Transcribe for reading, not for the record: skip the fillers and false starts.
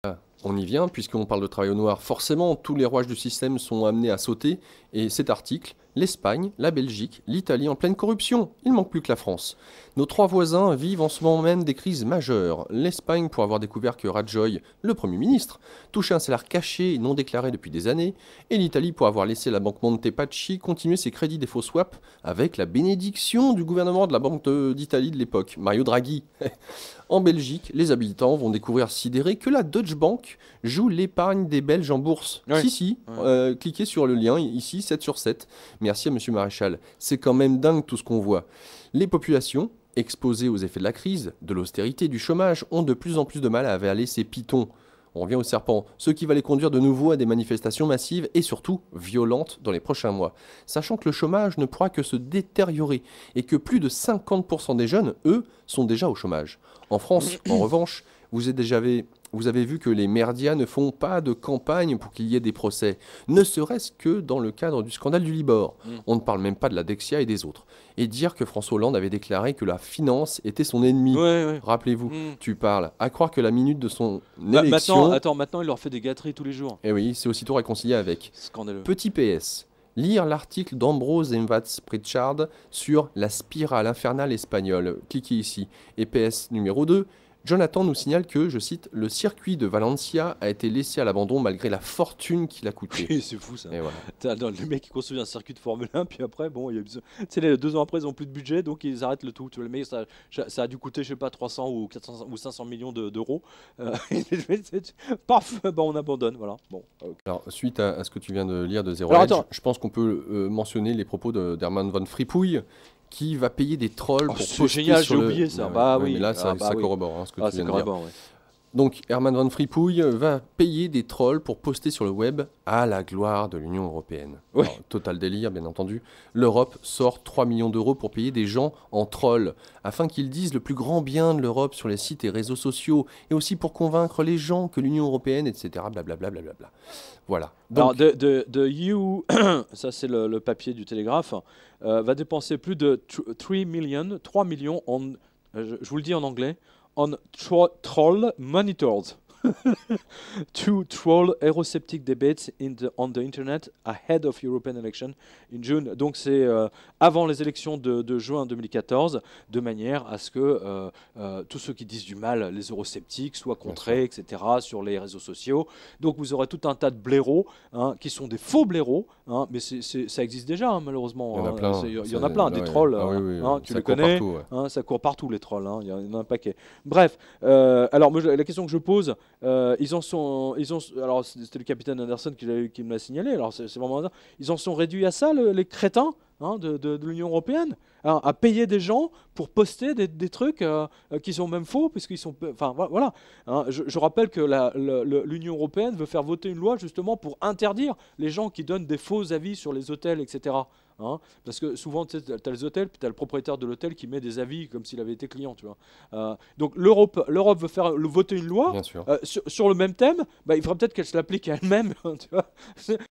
Ah, on y vient, puisqu'on parle de travail au noir. Forcément, tous les rouages du système sont amenés à sauter. Et cet article, l'Espagne, la Belgique, l'Italie en pleine corruption. Il manque plus que la France. Nos trois voisins vivent en ce moment même des crises majeures. L'Espagne pour avoir découvert que Rajoy, le Premier ministre, touchait un salaire caché et non déclaré depuis des années. Et l'Italie pour avoir laissé la banque Montepaschi continuer ses crédits des faux swaps avec la bénédiction du gouvernement de la Banque d'Italie de l'époque, Mario Draghi. En Belgique, les habitants vont découvrir sidérés que la Deutsche Bank joue l'épargne des Belges en bourse. Ouais. Si, cliquez sur le lien ici, 7 sur 7. Merci à Monsieur Maréchal. C'est quand même dingue tout ce qu'on voit. Les populations, exposées aux effets de la crise, de l'austérité, du chômage, ont de plus en plus de mal à avaler ces pitons. On revient au serpent, ce qui va les conduire de nouveau à des manifestations massives et surtout violentes dans les prochains mois. Sachant que le chômage ne pourra que se détériorer et que plus de 50% des jeunes, eux, sont déjà au chômage. En France, en revanche, vous avez vu que les merdias ne font pas de campagne pour qu'il y ait des procès, ne serait-ce que dans le cadre du scandale du Libor. On ne parle même pas de la Dexia et des autres. Et dire que François Hollande avait déclaré que la finance était son ennemi. Rappelez-vous, tu parles. À croire que la minute de son élection... Maintenant, il leur fait des gâteries tous les jours. Et oui, c'est aussitôt réconcilié avec. Scandaleux. Petit PS. Lire l'article d'Ambrose Envats Pritchard sur la spirale infernale espagnole. Cliquez ici. Et PS numéro 2. Jonathan nous signale que, je cite, le circuit de Valencia a été laissé à l'abandon malgré la fortune qu'il a coûté. C'est fou ça. Et voilà. Le mec qui construit un circuit de Formule 1, puis après, bon, il y a besoin... Tu sais, les 2 ans après, ils n'ont plus de budget, donc ils arrêtent le tout. Tu vois, le mec, ça a dû coûter, je sais pas, 300 ou 400 ou 500 millions d'euros. Paf, on abandonne, voilà. Bon. Alors, suite à ce que tu viens de lire de Zero Hedge, je pense qu'on peut mentionner les propos d'Herman Van Frippouille, qui va payer des trolls pour poster génial, sur j'ai oublié ça. Mais là, ça corrobore ce que tu viens de dire. Ouais. Donc, Herman Van Frippouille va payer des trolls pour poster sur le web à la gloire de l'Union européenne. Ouais. Alors, total délire, bien entendu. L'Europe sort 3 millions d'euros pour payer des gens en trolls, afin qu'ils disent le plus grand bien de l'Europe sur les sites et réseaux sociaux, et aussi pour convaincre les gens que l'Union européenne, etc. Blablabla. Voilà. Donc, alors, de You, ça c'est le papier du Télégraphe, va dépenser plus de 3 millions en, je vous le dis en anglais, on troll monitors to troll Eurosceptic debates on the internet ahead of European election in June. Donc c'est avant les élections de juin 2014, de manière à ce que tous ceux qui disent du mal, les eurosceptiques, soient contrés, etc. sur les réseaux sociaux. Donc vous aurez tout un tas de blaireaux qui sont des faux blaireaux, mais ça existe déjà malheureusement. Il y en a plein, des trolls. Tu les connais, ça court partout les trolls. Il y en a un paquet. Bref, alors moi, la question que je pose. Alors c'était le capitaine Anderson qui me l'a signalé. Alors c'est vraiment ça. Ils en sont réduits à ça, les crétins de l'Union européenne, à payer des gens pour poster des trucs qui sont même faux, puisqu'ils sont. Enfin voilà. Je rappelle que l'Union européenne veut faire voter une loi justement pour interdire les gens qui donnent des faux avis sur les hôtels, etc. Parce que souvent, tu as les hôtels, puis tu as le propriétaire de l'hôtel qui met des avis comme s'il avait été client. Tu vois. Donc l'Europe veut faire voter une loi sur le même thème. Il faudrait peut-être qu'elle se l'applique à elle-même. Tu vois.